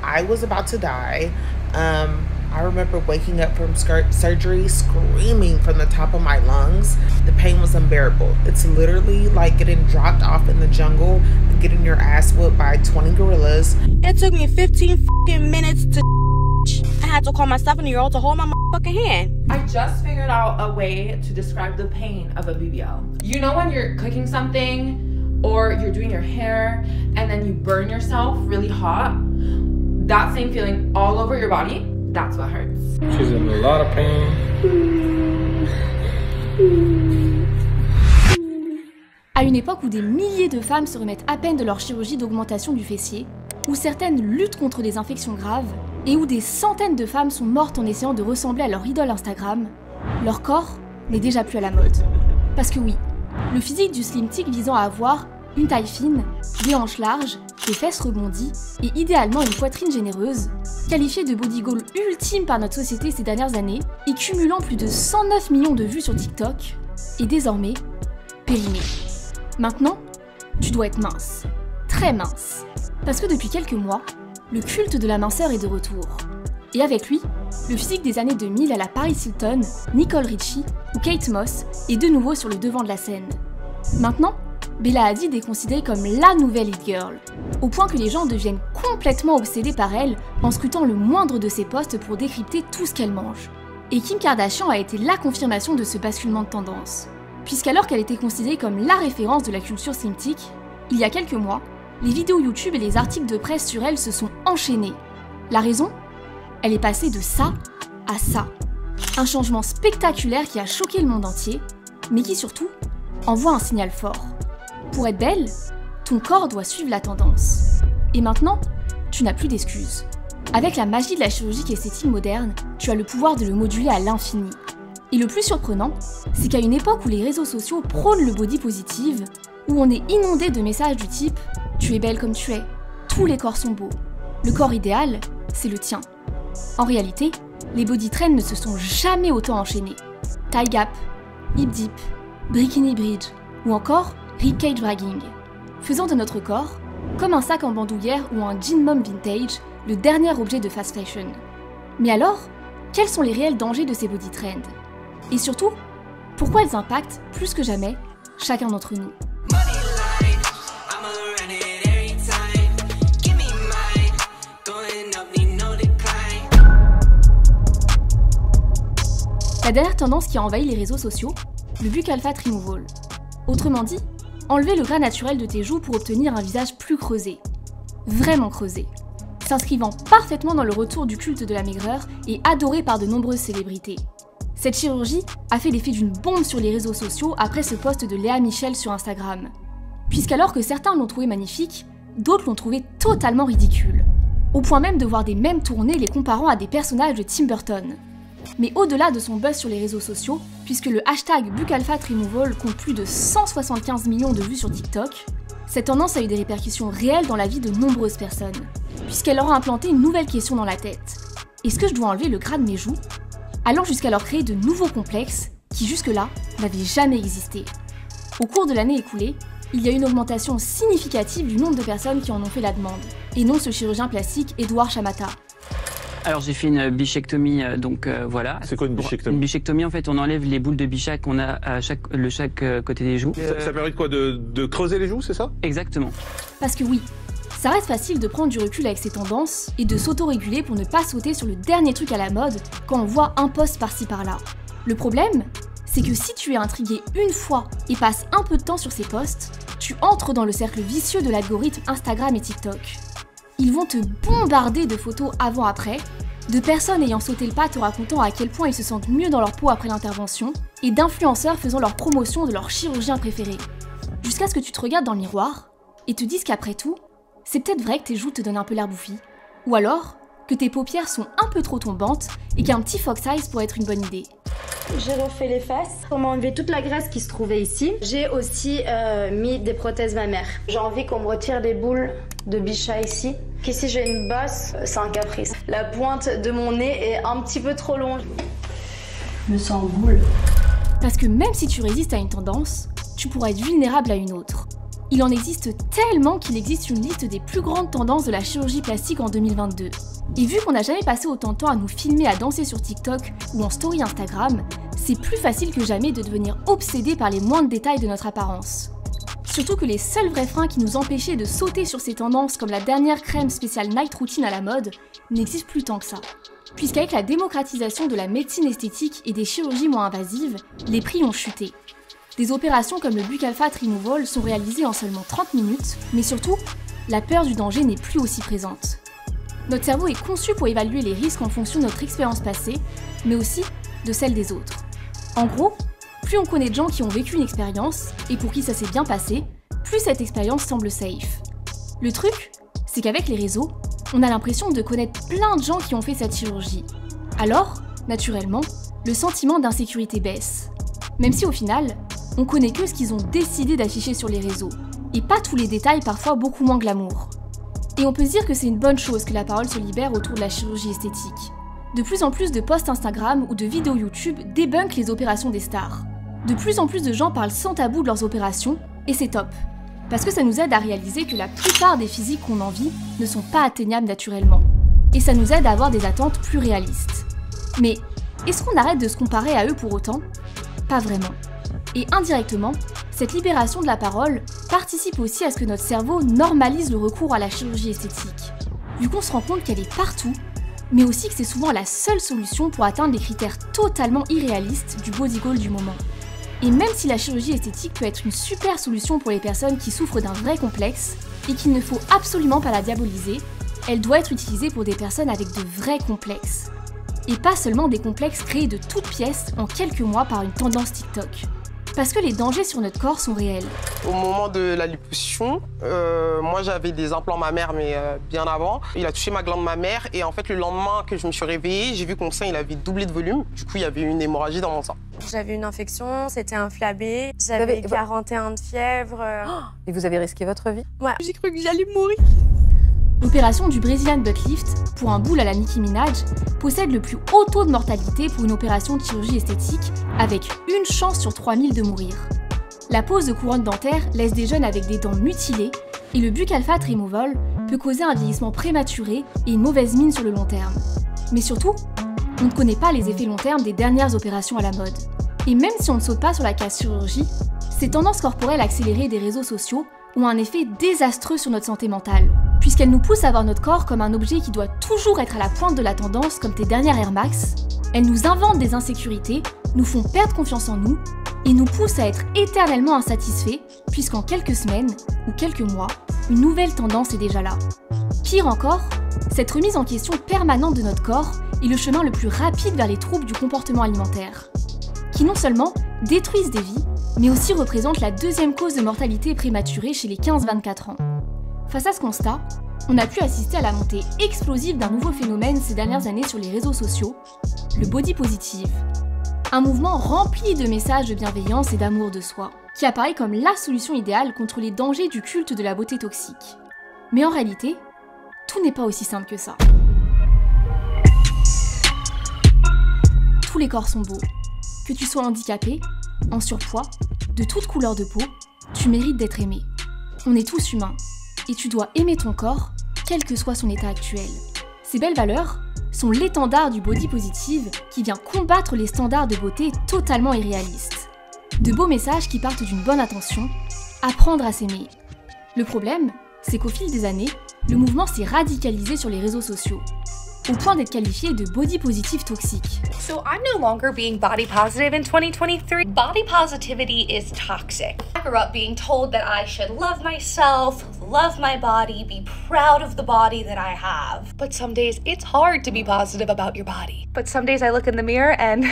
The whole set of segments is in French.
I was about to die. I remember waking up from surgery screaming from the top of my lungs. The pain was unbearable. It's literally like getting dropped off in the jungle and getting your ass whooped by 20 gorillas. It took me 15 fucking minutes to I had to call my 7-year-old to hold my motherfucking hand. I just figured out a way to describe the pain of a BBL. You know when you're cooking something or you're doing your hair and then you burn yourself really hot? That same feeling all over your body, that's what hurts. She's in a lot of pain. À une époque où des milliers de femmes se remettent à peine de leur chirurgie d'augmentation du fessier, où certaines luttent contre des infections graves, et où des centaines de femmes sont mortes en essayant de ressembler à leur idole Instagram, leur corps n'est déjà plus à la mode. Parce que oui, le physique du slim tic visant à avoir une taille fine, des hanches larges, des fesses rebondies et idéalement une poitrine généreuse, qualifié de body goal ultime par notre société ces dernières années et cumulant plus de 109 millions de vues sur TikTok, est désormais périmé. Maintenant, tu dois être mince, très mince, parce que depuis quelques mois, le culte de la minceur est de retour. Et avec lui, le physique des années 2000 à la Paris Hilton, Nicole Richie ou Kate Moss est de nouveau sur le devant de la scène. Maintenant, Bella Hadid est considérée comme la nouvelle it girl, au point que les gens deviennent complètement obsédés par elle en scrutant le moindre de ses posts pour décrypter tout ce qu'elle mange. Et Kim Kardashian a été la confirmation de ce basculement de tendance, puisqu'alors qu'elle était considérée comme la référence de la culture slim tic, il y a quelques mois, les vidéos YouTube et les articles de presse sur elle se sont enchaînés. La raison ? Elle est passée de ça à ça. Un changement spectaculaire qui a choqué le monde entier, mais qui surtout envoie un signal fort. Pour être belle, ton corps doit suivre la tendance. Et maintenant, tu n'as plus d'excuses. Avec la magie de la chirurgie esthétique moderne, tu as le pouvoir de le moduler à l'infini. Et le plus surprenant, c'est qu'à une époque où les réseaux sociaux prônent le body positive, où on est inondé de messages du type « Tu es belle comme tu es, tous les corps sont beaux, le corps idéal, c'est le tien ». En réalité, les body trends ne se sont jamais autant enchaînés. Thigh gap, hip dip, bikini bridge ou encore rib cage bragging, faisant de notre corps, comme un sac en bandoulière ou un jean mom vintage, le dernier objet de fast fashion. Mais alors, quels sont les réels dangers de ces body trends? Et surtout, pourquoi elles impactent plus que jamais chacun d'entre nous? La dernière tendance qui a envahi les réseaux sociaux, le buccal fat removal. Autrement dit, enlever le gras naturel de tes joues pour obtenir un visage plus creusé. Vraiment creusé. S'inscrivant parfaitement dans le retour du culte de la maigreur et adoré par de nombreuses célébrités. Cette chirurgie a fait l'effet d'une bombe sur les réseaux sociaux après ce post de Léa Michel sur Instagram. Puisqu'alors que certains l'ont trouvé magnifique, d'autres l'ont trouvé totalement ridicule. Au point même de voir des mèmes tourner les comparant à des personnages de Tim Burton. Mais au-delà de son buzz sur les réseaux sociaux, puisque le hashtag buccal fat removal compte plus de 175 millions de vues sur TikTok, cette tendance a eu des répercussions réelles dans la vie de nombreuses personnes, puisqu'elle leur a implanté une nouvelle question dans la tête. Est-ce que je dois enlever le gras de mes joues ? Allant jusqu'à leur créer de nouveaux complexes qui jusque-là n'avaient jamais existé. Au cours de l'année écoulée, il y a eu une augmentation significative du nombre de personnes qui en ont fait la demande, et non ce chirurgien plastique Edouard Chamata. Alors j'ai fait une bichectomie, donc voilà. C'est quoi une bichectomie? Une bichectomie, en fait, on enlève les boules de bichat qu'on a à chaque côté des joues. Ça permet de quoi, de creuser les joues, c'est ça? Exactement. Parce que oui, ça reste facile de prendre du recul avec ces tendances et de s'auto-réguler pour ne pas sauter sur le dernier truc à la mode quand on voit un post par-ci par-là. Le problème, c'est que si tu es intrigué une fois et passes un peu de temps sur ces posts, tu entres dans le cercle vicieux de l'algorithme Instagram et TikTok. Ils vont te bombarder de photos avant-après, de personnes ayant sauté le pas te racontant à quel point ils se sentent mieux dans leur peau après l'intervention, et d'influenceurs faisant leur promotion de leur chirurgien préféré. Jusqu'à ce que tu te regardes dans le miroir, et te dises qu'après tout, c'est peut-être vrai que tes joues te donnent un peu l'air bouffi, ou alors que tes paupières sont un peu trop tombantes et qu'un petit fox eyes pourrait être une bonne idée. J'ai refait les fesses pour m'enlever toute la graisse qui se trouvait ici. J'ai aussi mis des prothèses mammaires. J'ai envie qu'on me retire les boules de bichat ici. Qu'ici j'ai une bosse, c'est un caprice. La pointe de mon nez est un petit peu trop longue. Je me sens boule. Parce que même si tu résistes à une tendance, tu pourras être vulnérable à une autre. Il en existe tellement qu'il existe une liste des plus grandes tendances de la chirurgie plastique en 2022. Et vu qu'on n'a jamais passé autant de temps à nous filmer à danser sur TikTok ou en story Instagram, c'est plus facile que jamais de devenir obsédé par les moindres détails de notre apparence. Surtout que les seuls vrais freins qui nous empêchaient de sauter sur ces tendances comme la dernière crème spéciale Night Routine à la mode n'existent plus tant que ça. Puisqu'avec la démocratisation de la médecine esthétique et des chirurgies moins invasives, les prix ont chuté. Des opérations comme le Buccal Fat Removal sont réalisées en seulement 30 minutes, mais surtout, la peur du danger n'est plus aussi présente. Notre cerveau est conçu pour évaluer les risques en fonction de notre expérience passée, mais aussi de celle des autres. En gros, plus on connaît de gens qui ont vécu une expérience, et pour qui ça s'est bien passé, plus cette expérience semble safe. Le truc, c'est qu'avec les réseaux, on a l'impression de connaître plein de gens qui ont fait cette chirurgie. Alors, naturellement, le sentiment d'insécurité baisse. Même si au final, on connaît que ce qu'ils ont décidé d'afficher sur les réseaux, et pas tous les détails parfois beaucoup moins glamour. Et on peut se dire que c'est une bonne chose que la parole se libère autour de la chirurgie esthétique. De plus en plus de posts Instagram ou de vidéos YouTube débunkent les opérations des stars. De plus en plus de gens parlent sans tabou de leurs opérations, et c'est top. Parce que ça nous aide à réaliser que la plupart des physiques qu'on envie ne sont pas atteignables naturellement. Et ça nous aide à avoir des attentes plus réalistes. Mais est-ce qu'on arrête de se comparer à eux pour autant ? Pas vraiment. Et indirectement, cette libération de la parole participe aussi à ce que notre cerveau normalise le recours à la chirurgie esthétique. Vu qu'on se rend compte qu'elle est partout, mais aussi que c'est souvent la seule solution pour atteindre les critères totalement irréalistes du body goal du moment. Et même si la chirurgie esthétique peut être une super solution pour les personnes qui souffrent d'un vrai complexe, et qu'il ne faut absolument pas la diaboliser, elle doit être utilisée pour des personnes avec de vrais complexes. Et pas seulement des complexes créés de toutes pièces en quelques mois par une tendance TikTok. Parce que les dangers sur notre corps sont réels. Au moment de la liposuction, moi j'avais des implants mammaires, mais bien avant. Il a touché ma glande mammaire et en fait le lendemain que je me suis réveillée, j'ai vu que mon sein il avait doublé de volume. Du coup il y avait une hémorragie dans mon sang. J'avais une infection, c'était inflammé, j'avais 41 de fièvre. Et vous avez risqué votre vie? Ouais, j'ai cru que j'allais mourir. L'opération du Brazilian Butt Lift, pour un boule à la Nicki Minaj, possède le plus haut taux de mortalité pour une opération de chirurgie esthétique, avec une chance sur 3000 de mourir. La pose de couronne dentaire laisse des jeunes avec des dents mutilées, et le Buccal Fat Removal peut causer un vieillissement prématuré et une mauvaise mine sur le long terme. Mais surtout, on ne connaît pas les effets long terme des dernières opérations à la mode. Et même si on ne saute pas sur la case chirurgie, ces tendances corporelles accélérées des réseaux sociaux ont un effet désastreux sur notre santé mentale, puisqu'elles nous poussent à voir notre corps comme un objet qui doit toujours être à la pointe de la tendance comme tes dernières Air Max, elles nous inventent des insécurités, nous font perdre confiance en nous, et nous poussent à être éternellement insatisfaits, puisqu'en quelques semaines, ou quelques mois, une nouvelle tendance est déjà là. Pire encore, cette remise en question permanente de notre corps est le chemin le plus rapide vers les troubles du comportement alimentaire, qui non seulement détruisent des vies, mais aussi représentent la deuxième cause de mortalité prématurée chez les 15-24 ans. Face à ce constat, on a pu assister à la montée explosive d'un nouveau phénomène ces dernières années sur les réseaux sociaux, le body positive. Un mouvement rempli de messages de bienveillance et d'amour de soi, qui apparaît comme la solution idéale contre les dangers du culte de la beauté toxique. Mais en réalité, tout n'est pas aussi simple que ça. Tous les corps sont beaux. Que tu sois handicapé, en surpoids, de toute couleur de peau, tu mérites d'être aimé. On est tous humains, et tu dois aimer ton corps, quel que soit son état actuel. Ces belles valeurs sont l'étendard du body positive qui vient combattre les standards de beauté totalement irréalistes. De beaux messages qui partent d'une bonne intention, apprendre à s'aimer. Le problème, c'est qu'au fil des années, le mouvement s'est radicalisé sur les réseaux sociaux, au point d'être qualifié de body positive toxique. So I'm no longer being body positive in 2023. Body positivity is toxic. I grew up being told that I should love myself, love my body, be proud of the body that I have. But some days it's hard to be positive about your body. But some days I look in the mirror and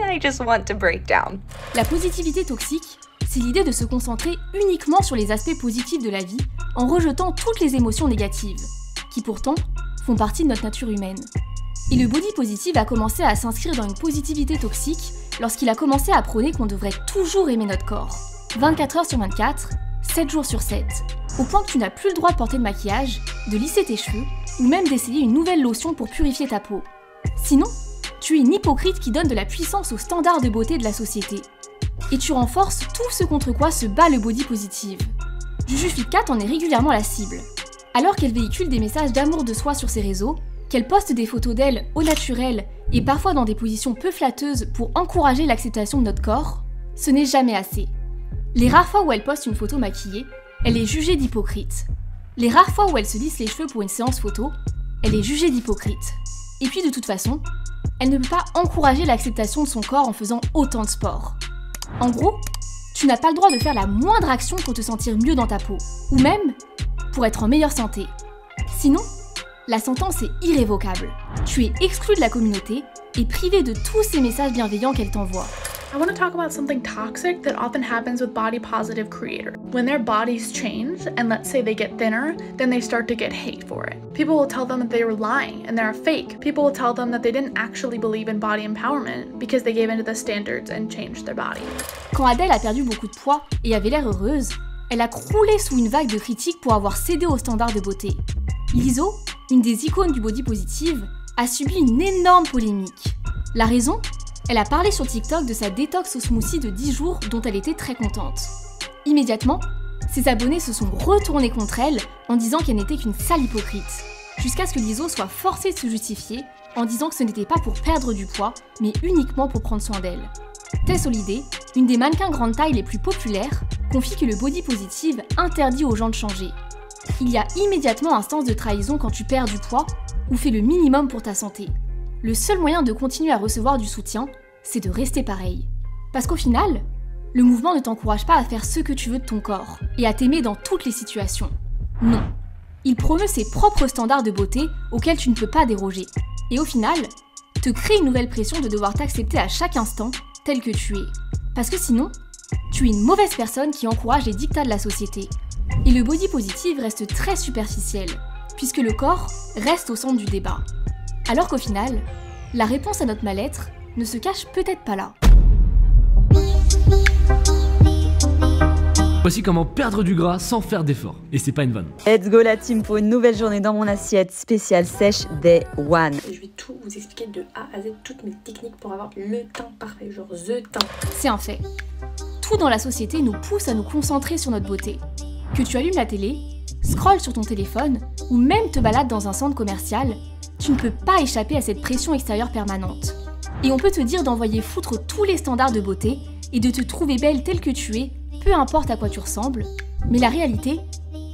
I just want to break down. La positivité toxique, c'est l'idée de se concentrer uniquement sur les aspects positifs de la vie en rejetant toutes les émotions négatives, qui pourtant font partie de notre nature humaine. Et le body positive a commencé à s'inscrire dans une positivité toxique lorsqu'il a commencé à prôner qu'on devrait toujours aimer notre corps. 24 heures sur 24, 7 jours sur 7. Au point que tu n'as plus le droit de porter de maquillage, de lisser tes cheveux, ou même d'essayer une nouvelle lotion pour purifier ta peau. Sinon, tu es une hypocrite qui donne de la puissance aux standards de beauté de la société. Et tu renforces tout ce contre quoi se bat le body positive. JujuFitCat en est régulièrement la cible. Alors qu'elle véhicule des messages d'amour de soi sur ses réseaux, qu'elle poste des photos d'elle au naturel et parfois dans des positions peu flatteuses pour encourager l'acceptation de notre corps, ce n'est jamais assez. Les rares fois où elle poste une photo maquillée, elle est jugée d'hypocrite. Les rares fois où elle se lisse les cheveux pour une séance photo, elle est jugée d'hypocrite. Et puis de toute façon, elle ne peut pas encourager l'acceptation de son corps en faisant autant de sport. En gros, tu n'as pas le droit de faire la moindre action pour te sentir mieux dans ta peau, ou même pour être en meilleure santé. Sinon, la sentence est irrévocable. Tu es exclu de la communauté et privé de tous ces messages bienveillants qu'elle t'envoie. I want to talk about something toxic that often happens with body positive creators. When their bodies change, and let's say they get thinner, then they start to get hate for it. People will tell them that they were lying and they're a fake. People will tell them that they didn't actually believe in body empowerment because they gave into the standards and changed their body. Quand Adèle a perdu beaucoup de poids et avait l'air heureuse, elle a croulé sous une vague de critiques pour avoir cédé aux standards de beauté. Lizzo, une des icônes du body positive, a subi une énorme polémique. La raison ? Elle a parlé sur TikTok de sa détox au smoothie de 10 jours dont elle était très contente. Immédiatement, ses abonnés se sont retournés contre elle en disant qu'elle n'était qu'une sale hypocrite, jusqu'à ce que Lizzo soit forcée de se justifier en disant que ce n'était pas pour perdre du poids, mais uniquement pour prendre soin d'elle. Tess Holliday, une des mannequins grande taille les plus populaires, confie que le body positive interdit aux gens de changer. Il y a immédiatement un sens de trahison quand tu perds du poids ou fais le minimum pour ta santé. Le seul moyen de continuer à recevoir du soutien, c'est de rester pareil. Parce qu'au final, le mouvement ne t'encourage pas à faire ce que tu veux de ton corps et à t'aimer dans toutes les situations. Non. Il promeut ses propres standards de beauté auxquels tu ne peux pas déroger. Et au final, te crée une nouvelle pression de devoir t'accepter à chaque instant tel que tu es. Parce que sinon, tu es une mauvaise personne qui encourage les dictats de la société. Et le body positive reste très superficiel, puisque le corps reste au centre du débat. Alors qu'au final, la réponse à notre mal-être ne se cache peut-être pas là. Voici comment perdre du gras sans faire d'effort. Et c'est pas une vanne. Let's go la team pour une nouvelle journée dans mon assiette spéciale sèche Day One. Je vais tout vous expliquer de A à Z, toutes mes techniques pour avoir le teint parfait, genre the teint. C'est un fait. Tout dans la société nous pousse à nous concentrer sur notre beauté. Que tu allumes la télé, scrolles sur ton téléphone ou même te balades dans un centre commercial, tu ne peux pas échapper à cette pression extérieure permanente. Et on peut te dire d'envoyer foutre tous les standards de beauté et de te trouver belle telle que tu es, peu importe à quoi tu ressembles, mais la réalité,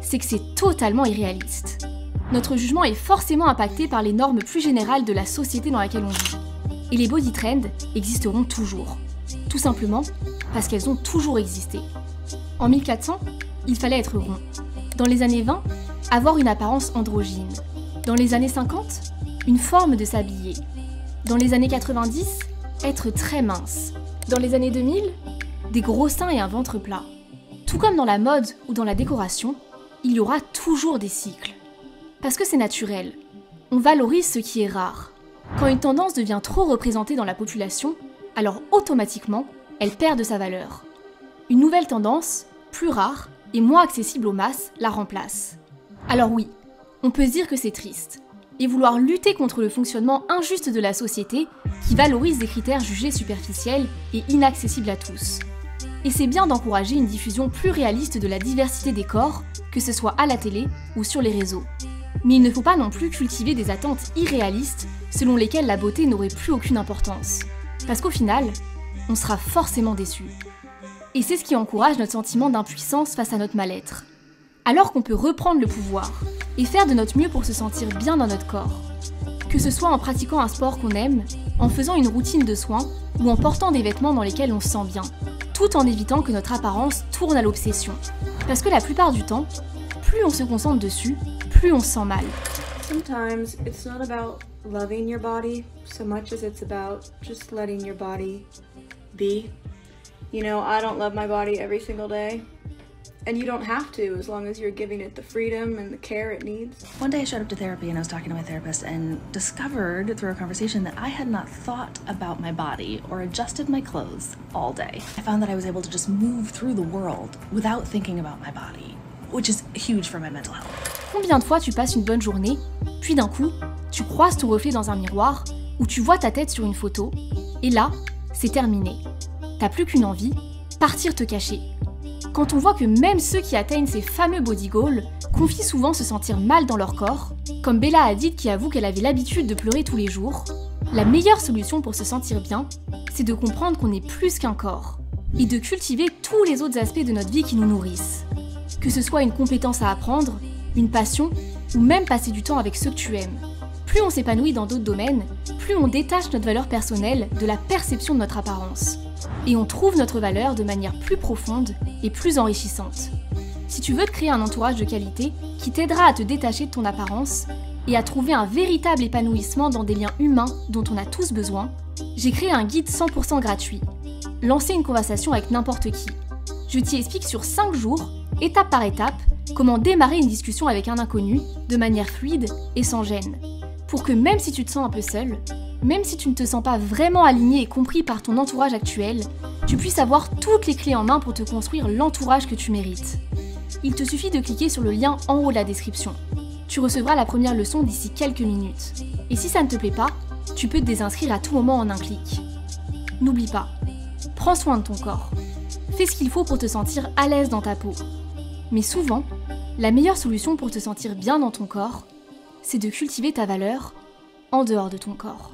c'est que c'est totalement irréaliste. Notre jugement est forcément impacté par les normes plus générales de la société dans laquelle on vit. Et les body trends existeront toujours. Tout simplement parce qu'elles ont toujours existé. En 1400, il fallait être rond. Dans les années 20, avoir une apparence androgyne. Dans les années 50, une forme de s'habiller. Dans les années 90, être très mince. Dans les années 2000, des gros seins et un ventre plat. Tout comme dans la mode ou dans la décoration, il y aura toujours des cycles. Parce que c'est naturel. On valorise ce qui est rare. Quand une tendance devient trop représentée dans la population, alors automatiquement, elle perd de sa valeur. Une nouvelle tendance, plus rare et moins accessible aux masses, la remplace. Alors oui, on peut se dire que c'est triste, et vouloir lutter contre le fonctionnement injuste de la société qui valorise des critères jugés superficiels et inaccessibles à tous. Et c'est bien d'encourager une diffusion plus réaliste de la diversité des corps, que ce soit à la télé ou sur les réseaux. Mais il ne faut pas non plus cultiver des attentes irréalistes selon lesquelles la beauté n'aurait plus aucune importance. Parce qu'au final, on sera forcément déçu. Et c'est ce qui encourage notre sentiment d'impuissance face à notre mal-être. Alors qu'on peut reprendre le pouvoir et faire de notre mieux pour se sentir bien dans notre corps. Que ce soit en pratiquant un sport qu'on aime, en faisant une routine de soins ou en portant des vêtements dans lesquels on se sent bien. Tout en évitant que notre apparence tourne à l'obsession. Parce que la plupart du temps, plus on se concentre dessus, plus on se sent mal. Sometimes it's not about loving your body so much as it's about just letting your body be. You know, I don't love my body every single day. And you don't have to, as long as you're giving it the freedom and the care it needs. One day I showed up to therapy and I was talking to my therapist and discovered through a conversation that I had not thought about my body or adjusted my clothes all day. I found that I was able to just move through the world without thinking about my body, which is huge for my mental health. Combien de fois tu passes une bonne journée, puis d'un coup, tu croises ton reflet dans un miroir ou tu vois ta tête sur une photo, et là, c'est terminé. T'as plus qu'une envie, partir te cacher. Quand on voit que même ceux qui atteignent ces fameux body goals confient souvent se sentir mal dans leur corps, comme Bella Hadid qui avoue qu'elle avait l'habitude de pleurer tous les jours, la meilleure solution pour se sentir bien, c'est de comprendre qu'on est plus qu'un corps, et de cultiver tous les autres aspects de notre vie qui nous nourrissent. Que ce soit une compétence à apprendre, une passion, ou même passer du temps avec ceux que tu aimes. Plus on s'épanouit dans d'autres domaines, plus on détache notre valeur personnelle de la perception de notre apparence. Et on trouve notre valeur de manière plus profonde et plus enrichissante. Si tu veux te créer un entourage de qualité qui t'aidera à te détacher de ton apparence et à trouver un véritable épanouissement dans des liens humains dont on a tous besoin, j'ai créé un guide 100% gratuit. Lancer une conversation avec n'importe qui. Je t'y explique sur 5 jours, étape par étape, comment démarrer une discussion avec un inconnu de manière fluide et sans gêne. Pour que même si tu te sens un peu seul, même si tu ne te sens pas vraiment aligné et compris par ton entourage actuel, tu puisses avoir toutes les clés en main pour te construire l'entourage que tu mérites. Il te suffit de cliquer sur le lien en haut de la description. Tu recevras la première leçon d'ici quelques minutes. Et si ça ne te plaît pas, tu peux te désinscrire à tout moment en un clic. N'oublie pas, prends soin de ton corps. Fais ce qu'il faut pour te sentir à l'aise dans ta peau. Mais souvent, la meilleure solution pour te sentir bien dans ton corps, c'est de cultiver ta valeur en dehors de ton corps.